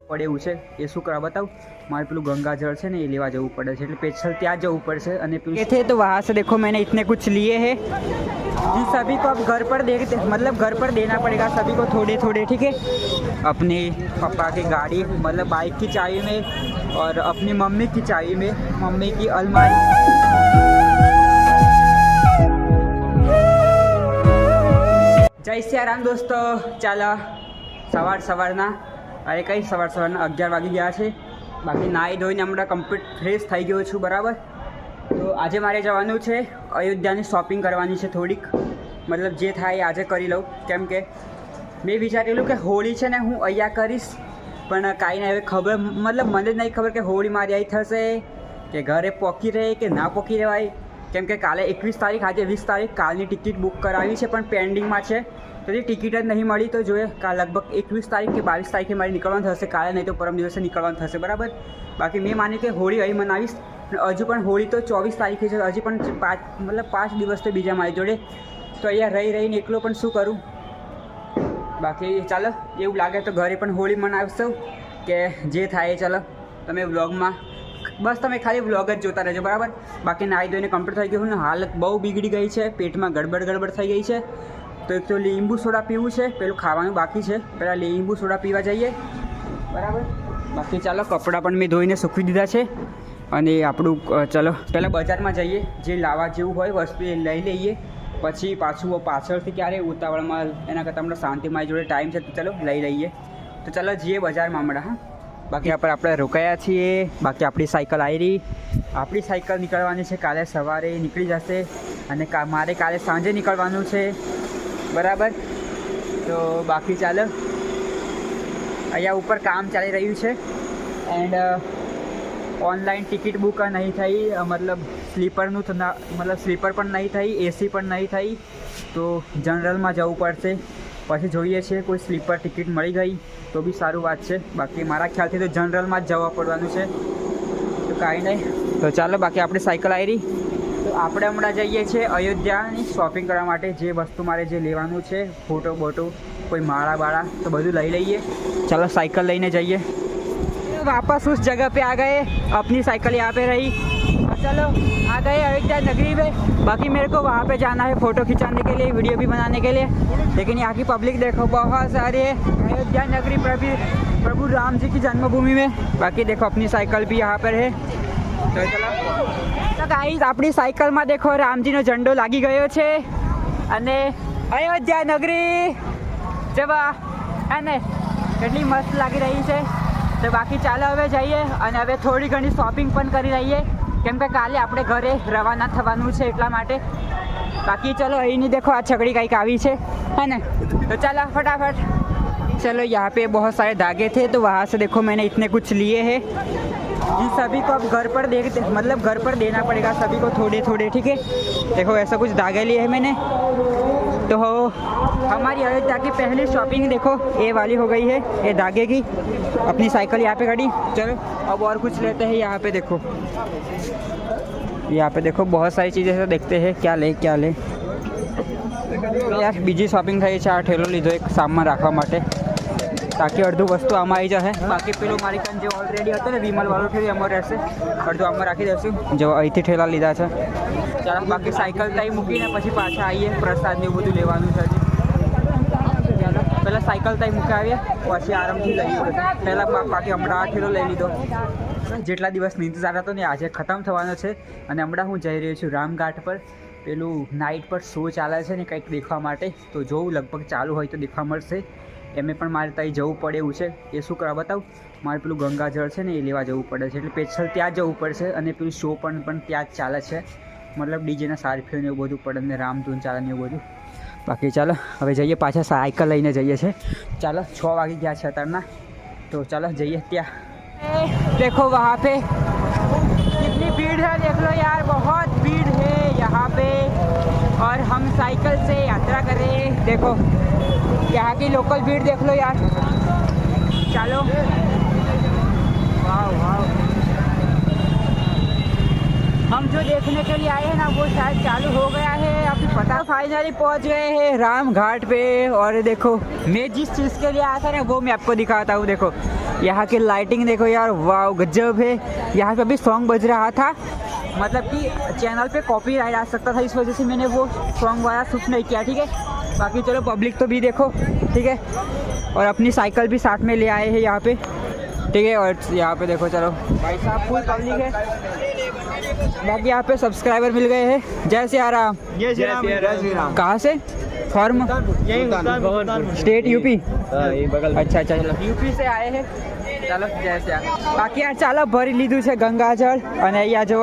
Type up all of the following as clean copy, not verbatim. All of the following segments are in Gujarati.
પડે એવું છે એ શું કરવા बताऊँ मारे पेलू गंगाजल है ना ये लेवा जવું પડે છે એટલે स्पेशल ત્યાં જવું પડશે અને ये थे तो वहाँ से देखो मैंने इतने कुछ लिए हैं इन सभी को अब घर पर देखते मतलब घर पर देना पड़ेगा सभी को थोड़े थोड़े ठीक है अपने पापा की गाड़ी मतलब बाइक की चाबी में और अपनी मम्मी की चाबी में मम्मी की अलमारी जय सियाराम दोस्तों ચાલો સવારના અરે કઈ સવારના 11 વાગી ગયા છે બાકી નાહી ધોઈને હમણાં કમ્પ્લીટ ફ્રેશ થઈ ગયો છું બરાબર તો આજે મારે જવાનું છે અયોધ્યાની શોપિંગ કરવાની છે થોડીક મતલબ જે થાય આજે કરી લઉં કેમ કે મેં વિચારેલું કે હોળી છે ને હું અહીંયા કરીશ પણ કાંઈ નહીં હવે ખબર મતલબ મને જ નહીં ખબર કે હોળી મારી અહીં થશે કે ઘરે પોકી રહે કે ના પોકી રહેવાય કેમ કે કાલે 21 તારીખ આજે 20 તારીખ કાલની ટિકિટ બુક કરાવી છે પણ પેન્ડિંગમાં છે तो ये टिकट જ नहीं मળી तो जो लगभग 21 तारीख के 22 तारीखे मारी निकलવાનું થશે કાલે નહીં તો પરમ દિવસે નીકળવાનું થશે બરાબર બાકી મેં માન્યું કે હોળી અહીં મનાવીશ હજુ પણ હોળી તો 24 તારીખે છે હજી પણ 5 દિવસ તો બીજા મારી જોડે તો અહીંયા રહીને એકલો પણ શું કરું બાકી ચાલો એવું લાગે તો ઘરે પણ હોળી મનાવશો કે જે થાય ચાલો તમે વ્લોગમાં બસ તમે ખાલી વ્લોગ જ જોતા રહેજો બરાબર બાકી નાહી ધોઈને કમ્પ્લીટ થઈ ગયું ને હાલત બહુ બીગડી ગઈ છે પેટમાં ગડબડ થઈ ગઈ છે तो एक तो લીંબુ સોડા પીવું છે પેલું ખાવાનું બાકી છે પહેલાં લીંબુ સોડા પીવા જઈએ બરાબર બાકી ચાલો કપડાં પણ મેં ધોઈને સૂકવી દીધા છે અને આપણું ચાલો પહેલાં બજારમાં જઈએ જે લાવવા જેવું હોય વસ્તુ એ લઈ લઈએ પછી પાછળથી ક્યારે ઉતાવળમાં એના કરતાં હમણાં શાંતિ મારી જોડે ટાઈમ છે તો ચાલો લઈ લઈએ તો ચાલો જઈએ બજારમાં હમણાં હા બાકી આપણે રોકાયા છીએ બાકી આપણી સાયકલ આવી રહી આપણી સાયકલ નીકળવાની છે કાલે સવારે નીકળી જશે અને મારે કાલે સાંજે નીકળવાનું છે બરાબર તો બાકી ચાલો અહીંયા ઉપર કામ ચાલી રહ્યું છે એન્ડ ઓનલાઈન ટિકિટ બુક નહીં થઈ મતલબ સ્લીપરનું મતલબ સ્લીપર પણ નહીં થઈ એસી પણ નહીં થઈ તો જનરલમાં જવું પડશે પછી જોઈએ છીએ કોઈ સ્લીપર ટિકિટ મળી ગઈ તો બી સારું વાત છે બાકી મારા ખ્યાલથી તો જનરલમાં જ જવા પડવાનું છે તો કાંઈ નહીં તો ચાલો બાકી આપણે સાયકલ આવી રહી તો આપણે હમણાં જઈએ છીએ અયોધ્યાની શોપિંગ કરવા માટે જે વસ્તુ મારે જે લેવાનું છે ફોટો બોટો કોઈ માળા બાળા તો બધું લઈ લઈએ चलो साइकिल लेने जाइए वापस उस जगह पे आ गए अपनी साइकिल यहाँ पे रही चलो आ गए अयोध्या नगरी में बाकी मेरे को वहाँ पे जाना है फ़ोटो खिंचाने के लिए वीडियो भी बनाने के लिए लेकिन यहाँ की पब्लिक देखो बहुत सारी है अयोध्या नगरी प्रभु राम जी की जन्मभूमि में बाकी देखो अपनी साइकिल भी यहाँ पर है तो चलो तो गाइस अपनी साइकिल में देखो रामजी नो झंडो लागी गयो छे अने अयोध्या नगरी जवा है ने કેટલી મસ્ત લાગી રહી છે તો બાકી ચાલો હવે જઈએ અને હવે થોડી ઘણી શોપિંગ પણ કરી લઈએ કેમ કે કાલે આપણે ઘરે રવાના થવાનું છે એટલા માટે બાકી ચલો અહીંની દેખો આ છકડી કંઈક આવી છે है ना तो चलो फटाफट चलो यहाँ पे बहुत सारे धागे थे तो वहाँ से देखो मैंने इतने कुछ लिए हैं इन सभी को अब घर पर मतलब घर पर देना पड़ेगा सभी को थोड़े थोड़े ठीक है देखो ऐसा कुछ धागे लिए हैं मैंने तो हमारी अयोध्या की पहली शॉपिंग देखो ये वाली हो गई है ये धागे की अपनी साइकिल यहाँ पे खड़ी चलो अब और कुछ लेते हैं यहाँ पे देखो देखो बहुत सारी चीज़ें तो देखते हैं क्या ले यार बीजी शॉपिंग થઈ છે આ ઠેલો લીધો એક સામાન રાખવા માટે તાકી અડધું વસ્તુ આમાં આવી જશે બાકી પેલો મારી કાન જે ઓલરેડી હતો ને વિમલ વાળો ઠેલો એમાં રહેશે અડધું આમાં રાખી દઈશું જો અહીંથી ઠેલા લીધા છે ચાલો બાકી સાયકલ ત્યાં મૂકીને પછી પાછા આવીએ પ્રસાદ ને એવું બધું લેવાનું છે ચાલો પહેલાં સાયકલ ત્યાં મૂકાવીએ પછી આરામથી લઈએ પહેલાં બાકી હમણાં આ ઠેલો લઈ લીધો જેટલા દિવસની ઇંતજાર હતો ને આજે ખતમ થવાનો છે અને હમણાં હું જઈ રહ્યો છું રામઘાટ પર પેલું નાઇટ પર શો ચાલે છે ને કંઈક દેખવા માટે તો જોઉં લગભગ ચાલુ હોય તો દેખવા મળશે એમે પણ મારે ત્યાં જવું પડે એવું છે એ શું કરવા बताऊँ મારે પેલું ગંગાજળ છે ને એ લેવા જવું પડે છે એટલે સ્પેશિયલ ત્યાં જવું પડશે અને પેલું શો પણ ત્યાં જ ચાલે છે મતલબ ડીજેના સારફીઓ ને એવું બધું પડે ને રામધૂન ચાલે ને એવું બધું બાકી ચાલો હવે જઈએ પાછા સાયકલ લઈને જઈએ છીએ ચાલો 6 વાગી ગયા છે અત્યારના તો ચાલો જઈએ ત્યાં देखो वहाँ पे कितनी भीड़ है देख लो यार बहुत भीड़ है यहाँ पे और हम साइकिल से यात्रा कर रहे हैं देखो यहाँ की लोकल भीड़ देख लो यार चलो वाह हम जो देखने के लिए आए हैं ना वो शायद चालू हो गया है, अभी पता। फाइनली पहुंच गए हैं राम घाट पे। और देखो मैं जिस चीज़ के लिए आया था ना वो मैं आपको दिखाता हूँ। देखो यहाँ की लाइटिंग देखो यार, वाह गजब है। यहाँ पे अभी सॉन्ग बज रहा था, मतलब कि चैनल पे कॉपीराइट आ सकता था, इस वजह से मैंने वो सॉन्ग वाला शूट नहीं किया, ठीक है। बाकी चलो पब्लिक तो भी देखो, ठीक है। और अपनी साइकिल भी साथ में ले आए हैं यहाँ पे, ठीक है। और यहाँ पे देखो चलो भाई साहब फुल पब्लिक है। बाकी यहाँ पे सब्सक्राइबर मिल गए हैं। जय श्री राम। जय श्री राम। कहाँ से? Form state UP. अच्छा अच्छा चलो यूपी से आए हैं, ચાલો જય શ્રી બાકી યાર ચાલો ભરી લીધું છે ગંગાજળ અને અહીંયા જો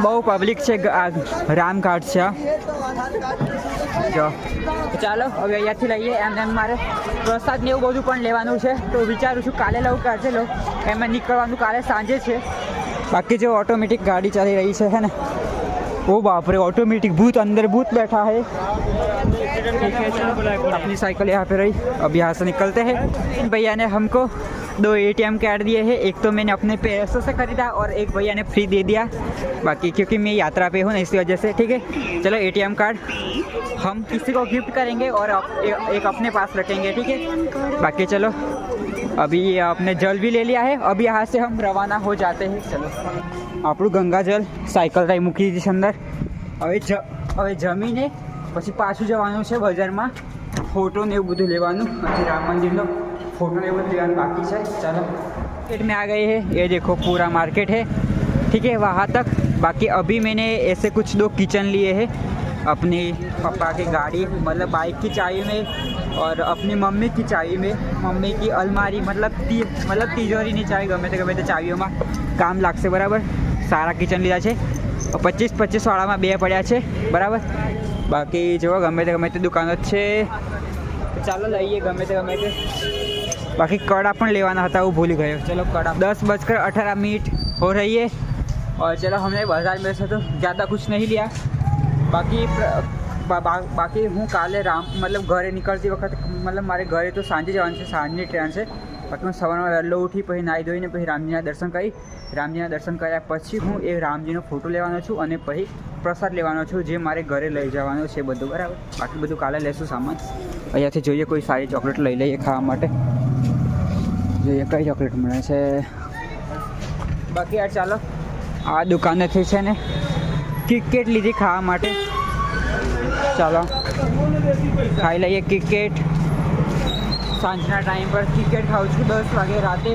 બહુ પબ્લિક છે, રામઘાટ છે જો। ચાલો હવે અહીંયાથી લઈએ, એમ મારે પ્રસાદ ને એવું બધું પણ લેવાનું છે, તો વિચારું છું કાલે લઉં કે આજે લઉં, એમાં નીકળવાનું કાલે સાંજે છે। બાકી જો ઓટોમેટિક ગાડી ચાલી રહી છે ને, ओ बाप रे ऑटोमेटिक भूत, अंदर भूत बैठा है। अपनी साइकिल यहाँ पे रही, अब यहाँ से निकलते हैं। भैया ने हमको 2 ATM कार्ड दिए हैं, एक तो मैंने अपने पैसों से खरीदा और एक भैया ने फ्री दे दिया। बाकी क्योंकि मैं यात्रा पे हूँ ना इसी वजह से, ठीक है। चलो ATM कार्ड हम किसी को गिफ्ट करेंगे और एक अपने पास रखेंगे, ठीक है। बाकी चलो अभी आपने जल भी ले लिया है, अब यहाँ से हम रवाना हो जाते हैं। चलो આપણું ગંગાજલ સાયકલ રાઈ મૂકી દીધી છે અંદર। હવે જમીને પછી પાછું જવાનું છે બજારમાં, ફોટો ને એવું બધું લેવાનું, પછી રામ મંદિરનો फोटो ने वो लेना बाकी है। चलो मार्केट में आ गए हैं, ये देखो पूरा मार्केट है, ठीक है वहाँ तक। बाकी अभी मैंने ऐसे कुछ 2 किचन लिए हैं अपनी पापा की गाड़ी, मतलब बाइक की चाबी में, और अपनी मम्मी की चाबी में, मम्मी की अलमारी मतलब तिजोरी नहीं चाबी गमे ते चाबीओं में काम लागशे बराबर। सारा किचन लीधा है और 25-25 वाला में 2 पड़ा है बराबर। बाकी जो गमे ते दुकान है, चलो लाइए गमे ते। बाकी कड़ा पण लेवाना था वो भूल गए। चलो कड़ा 10:18 हो रही है और चलो हमने बाजार में से तो ज़्यादा कुछ नहीं लिया। बाकी हूँ काले राम मतलब घरे निकलती वक्त, मतलब मारे घरे तो सांजे जवान से, सांजनी ट्रेन से। बाकी मैं सवार में वહેલો उठी, પછી નાહી ધોઈને પછી રામજીના દર્શન કરી, રામજીના દર્શન કર્યા પછી હું એ રામજીનો ફોટો લેવાનો છું અને પછી પ્રસાદ લેવાનો છું જે મારે ઘરે લઈ જવાનો છે બધું બરાબર। બાકી બધું કાલે લેશું સામાન। અહીંયાથી જોઈએ કોઈ સારી ચોકલેટ લઈ લઈએ ખાવા માટે, જોઈએ કઈ ચોકલેટ મળે છે। બાકી યાર ચાલો આ દુકાનેથી છે ને કિટકેટ લીધી ખાવા માટે, ચાલો ખાઈ લઈએ કિટકેટ। સાંજના ટાઈમ પર કિટકેટ ખાઉં છું 10 વાગે રાતે।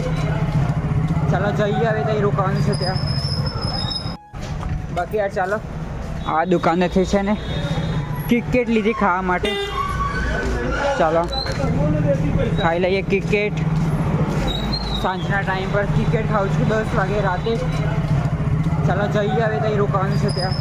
ચાલો જઈએ હવે ત્યાં રોકાવાનું છે ત્યાં। બાકી યાર ચાલો આ દુકાનેથી છે ને કિટકેટ લીધી ખાવા માટે, ચાલો ખાઈ લઈએ કિટકેટ। સાંજના ટાઈમ પર કિટકેટ ખાઉં છું 10 વાગે રાતે। ચાલો જઈએ હવે ત્યાં રોકાવાનું છે ત્યાં।